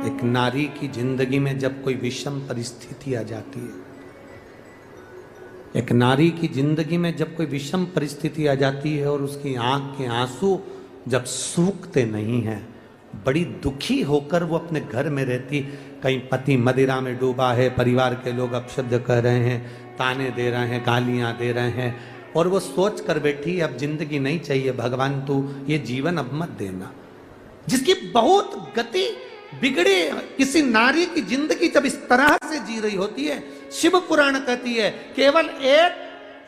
एक नारी की जिंदगी में जब कोई विषम परिस्थिति आ जाती है, एक नारी की जिंदगी में जब कोई विषम परिस्थिति आ जाती है और उसकी आंख के आंसू जब सूखते नहीं हैं, बड़ी दुखी होकर वो अपने घर में रहती, कहीं पति मदिरा में डूबा है, परिवार के लोग अपशब्द कर रहे हैं, ताने दे रहे हैं, गालियां दे रहे हैं, और वो सोच कर बैठी अब जिंदगी नहीं चाहिए, भगवान तू ये जीवन अब मत देना। जिसकी बहुत गति बिगड़े किसी नारी की जिंदगी जब इस तरह से जी रही होती है, शिव पुराण कहती है केवल एक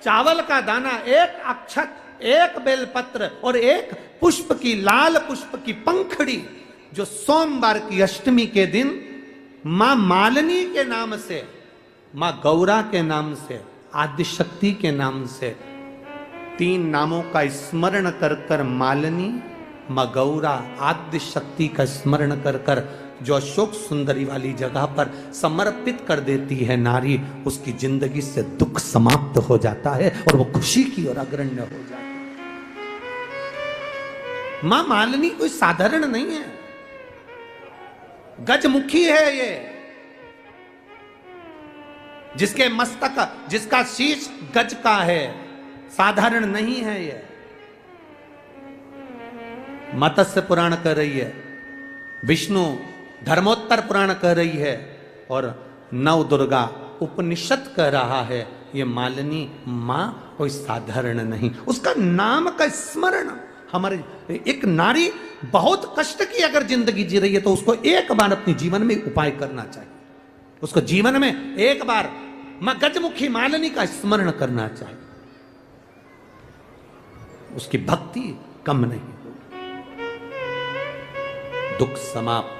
चावल का दाना, एक अक्षत, एक बेलपत्र और एक पुष्प की, लाल पुष्प की पंखड़ी, जो सोमवार की अष्टमी के दिन मां मालिनी के नाम से, मां गौरा के नाम से, आदिशक्ति के नाम से, 3 नामों का स्मरण कर कर मालिनी, मां गौरा, आद्य शक्ति का स्मरण कर कर जो अशोक सुंदरी वाली जगह पर समर्पित कर देती है नारी, उसकी जिंदगी से दुख समाप्त हो जाता है और वो खुशी की ओर अग्रण्य हो जाती है। मां मालिनी कोई साधारण नहीं है, गजमुखी है ये, जिसके मस्तक, जिसका शीश गज का है, साधारण नहीं है ये। मत्स्य पुराण कर रही है, विष्णु धर्मोत्तर पुराण कर रही है, और नव दुर्गा उपनिषद कह रहा है, ये मालिनी मां कोई साधारण नहीं। उसका नाम का स्मरण हमारे, एक नारी बहुत कष्ट की अगर जिंदगी जी रही है तो उसको एक बार अपने जीवन में उपाय करना चाहिए, उसको जीवन में एक बार मां गजमुखी मालिनी का स्मरण करना चाहिए, उसकी भक्ति कम नहीं, दुख समाप्त।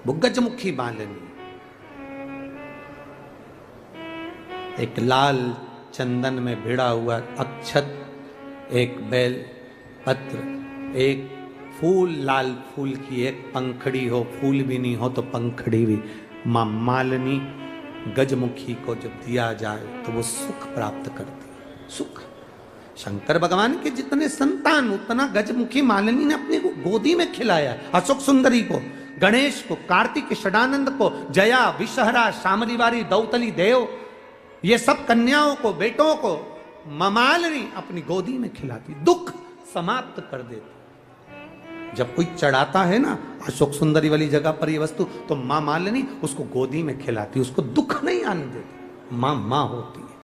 वो गजमुखी मालिनी एक लाल चंदन में भिड़ा हुआ अक्षत, एक बेल पत्र, एक फूल, लाल फूल की एक पंखड़ी हो, फूल भी नहीं हो तो पंखड़ी भी, मां मालिनी गजमुखी को जब दिया जाए तो वो सुख प्राप्त करती है। सुख, शंकर भगवान के जितने संतान उतना गजमुखी मालिनी ने अपनी गोदी में खिलाया। अशोक सुंदरी को, गणेश को, कार्तिक षडानंद को, जया, विषहरा, शामरीवारी, दौतली देव, ये सब कन्याओं को, बेटों को मां मालिनी अपनी गोदी में खिलाती, दुख समाप्त कर देती। जब कोई चढ़ाता है ना अशोक सुंदरी वाली जगह पर ये वस्तु, तो मां मालिनी उसको गोदी में खिलाती, उसको दुख नहीं आने देती। मां मां होती है।